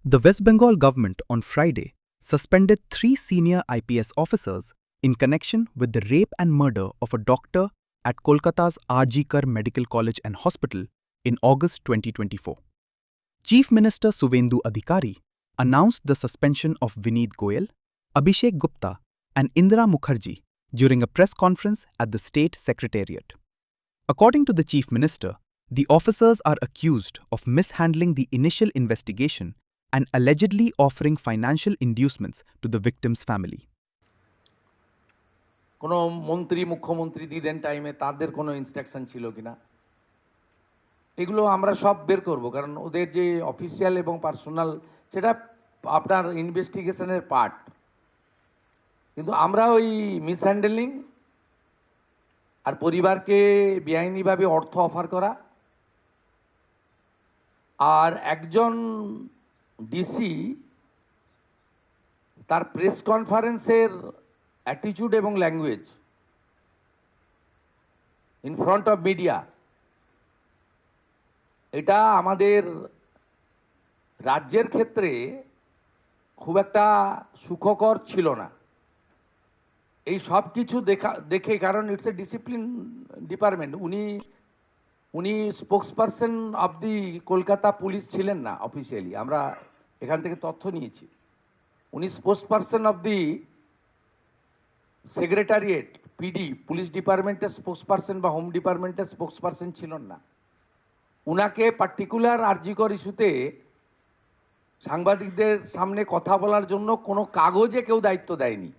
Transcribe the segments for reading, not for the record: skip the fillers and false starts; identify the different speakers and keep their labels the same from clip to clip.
Speaker 1: The West Bengal government on Friday suspended 3 senior IPS officers in connection with the rape and murder of a doctor at Kolkata's R.G. Kar Medical College and Hospital in August 2024. Chief Minister Suvendu Adhikari announced the suspension of Vineet Goyal, Abhishek Gupta, and Indira Mukherjee during a press conference at the State Secretariat. According to the Chief Minister, the officers are accused of mishandling the initial investigation and allegedly offering financial inducements to the victim's family.
Speaker 2: কোনো মন্ত্রী মুখ্যমন্ত্রী the then টাইমে তাদের কোনো instruction ছিল কিনা এগুলো আমরা সব বের করব, কারণ ওদের যে অফিসিয়াল এবং পার্সোনাল সেটা আপনার ইনভেস্টিগেশনের পার্ট। কিন্তু আমরা ওই মিসহ্যান্ডেলিং আর পরিবারকে বেআইনিভাবে অর্থ অফার করা আর একজন ডিসি তার প্রেস কনফারেন্সের অ্যাটিটিউড এবং language in front of media, এটা আমাদের রাজ্যের ক্ষেত্রে খুব একটা সুখকর ছিল না। এই সব কিছু দেখে কারণ ইটস এ ডিসিপ্লিন ডিপার্টমেন্ট, উনি spokesperson of the Kolkata police ছিলেন না অফিসিয়ালি, আমরা এখান থেকে তথ্য নিয়েছি। উনি spokesperson of the secretariat PD police ডিপার্টমেন্টের স্পোক্সপারসন বা হোম ডিপার্টমেন্টের স্পোক্সপারসন ছিলেন না। উনাকে পার্টিকুলার আরজিকর ইস্যুতে সাংবাদিকদের সামনে কথা বলার জন্য কোনো কাগজে কেউ দায়িত্ব দেয়নি।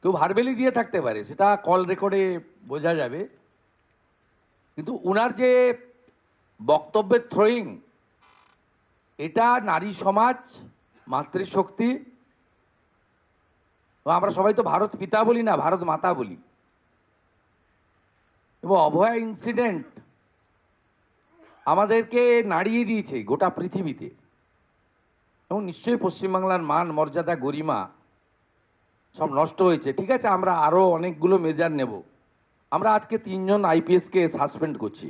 Speaker 2: কেউ ভার্বেলি দিয়ে থাকতে পারে, সেটা কল রেকর্ডে বোঝা যাবে, কিন্তু উনার যে বক্তব্যের থ্রোয়িং, এটা নারী সমাজ, মাতৃশক্তি, আমরা সবাই তো ভারত পিতা বলি না, ভারত মাতা বলি, এবং অভয়া ইনসিডেন্ট আমাদেরকে নাড়িয়ে দিয়েছে গোটা পৃথিবীতে, এবং নিশ্চয়ই পশ্চিমবাংলার মান মর্যাদা গরিমা সব নষ্ট হয়েছে। ঠিক আছে, আমরা আরও অনেকগুলো মেজার নেব। আমরা আজকে 3 জন আইপিএসকে সাসপেন্ড করছি।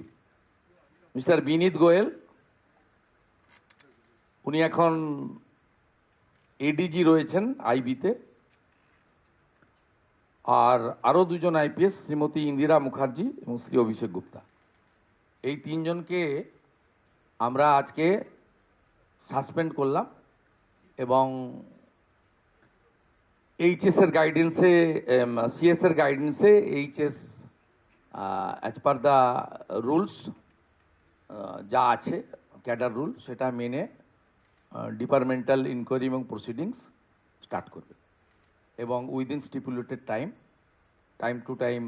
Speaker 2: মিস্টার বিনীত গোয়েল, উনি এখন এডিজি রয়েছেন আইবিতে, আর আরও 2 জন আইপিএস, শ্রীমতী ইন্দিরা মুখার্জি এবং শ্রী অভিষেক গুপ্তা। এই 3 জনকে আমরা আজকে সাসপেন্ড করলাম, এবং এইচএসের গাইডেন্সে, সিএসের গাইডেন্সে HS as per the rules যা আছে ক্যাডার রুল, সেটা মেনে ডিপার্টমেন্টাল ইনকোয়ারি এবং প্রসিডিংস স্টার্ট করবে, এবং within stipulated time to time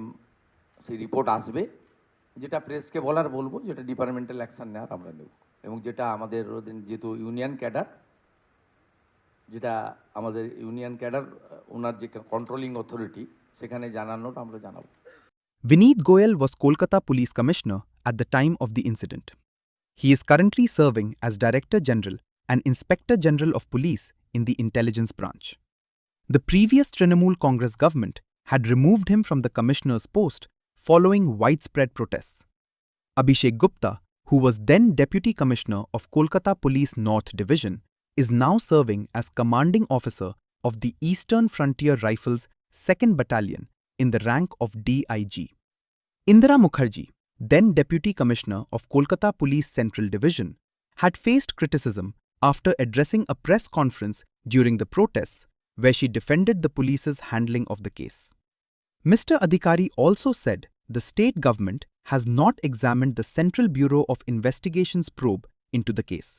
Speaker 2: সেই রিপোর্ট আসবে। যেটা প্রেসকে বলবো, যেটা ডিপার্টমেন্টাল অ্যাকশান নেওয়ার আমরা নেব, এবং যেটা আমাদের যেহেতু ইউনিয়ন ক্যাডার, যেটা আমাদের ইউনিয়ন ক্যাডার ওনার যে কন্ট্রোলিং অথরিটি, সেখানে জানানোটা আমরা জানাবো।
Speaker 1: Vineet Goyal was Kolkata Police Commissioner at the time of the incident. He is currently serving as Director General and Inspector General of Police in the Intelligence Branch. The previous Trinamool Congress government had removed him from the commissioner's post following widespread protests. Abhishek Gupta, who was then Deputy Commissioner of Kolkata Police North Division, is now serving as Commanding Officer of the Eastern Frontier Rifles 2nd Battalion in the rank of DIG. Indira Mukherjee, then Deputy Commissioner of Kolkata Police Central Division, had faced criticism after addressing a press conference during the protests, where she defended the police's handling of the case. Mr. Adhikari also said the state government has not examined the Central Bureau of Investigation's probe into the case.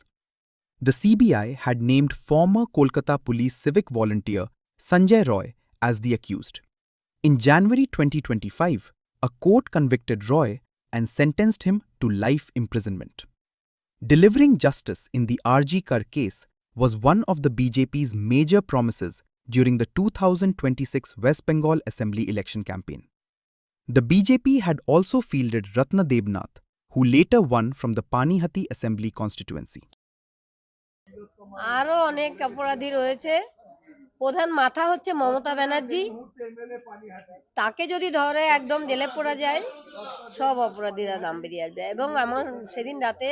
Speaker 1: The CBI had named former Kolkata Police civic volunteer Sanjay Roy as the accused. In January 2025, a court convicted Roy and sentenced him to life imprisonment. Delivering justice in the R.G. Kar case was one of the BJP's major promises during the 2026 West Bengal Assembly election campaign. The BJP had also fielded Ratna Debnath, who later won from the Panihati Assembly constituency.
Speaker 3: আরো অনেক অপরাধী রয়েছে, প্রধান মাথা হচ্ছে মমতা ব্যানার্জি। তাকে যদি ধরে একদম জেলে পড়া যায়, সব অপরাধীরা নাম বেরিয়ে আসবে। এবং আমার সেদিন রাতে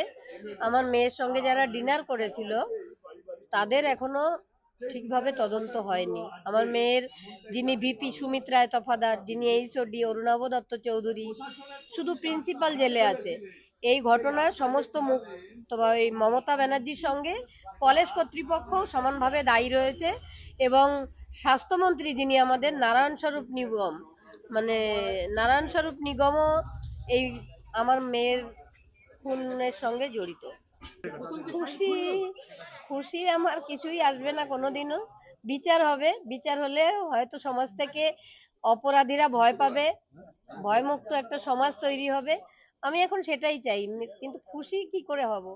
Speaker 3: আমার মেয়ের সঙ্গে যারা ডিনার করেছিল, তাদের এখনো ঠিকভাবে তদন্ত হয়নি। আমার মেয়ের যিনি ভিপি সুমিত রায় তফাদার, যিনি এইচওডি অরুণাভ দত্ত চৌধুরী, শুধু প্রিন্সিপাল জেলে আছে। এই ঘটনার সমস্ত মুখ এই মমতা ব্যানার্জির সঙ্গে কলেজ কর্তৃপক্ষ সমানভাবে দায়ী রয়েছে, এবং স্বাস্থ্যমন্ত্রী যিনি আমাদের নারায়ণ স্বরূপ নিগম, মানে নারায়ণ স্বরূপ নিগমও এই আমার মেয়ের খুনের সঙ্গে জড়িত। খুশি খুশি আমার কিছুই আসবে না কোনোদিনও। বিচার হবে, বিচার হলে হয়তো সমাজ থেকে অপরাধীরা ভয় পাবে, ভয়মুক্ত একটা সমাজ তৈরি হবে। আমি এখন সেটাই চাই, কিন্তু খুশি কি করে হব?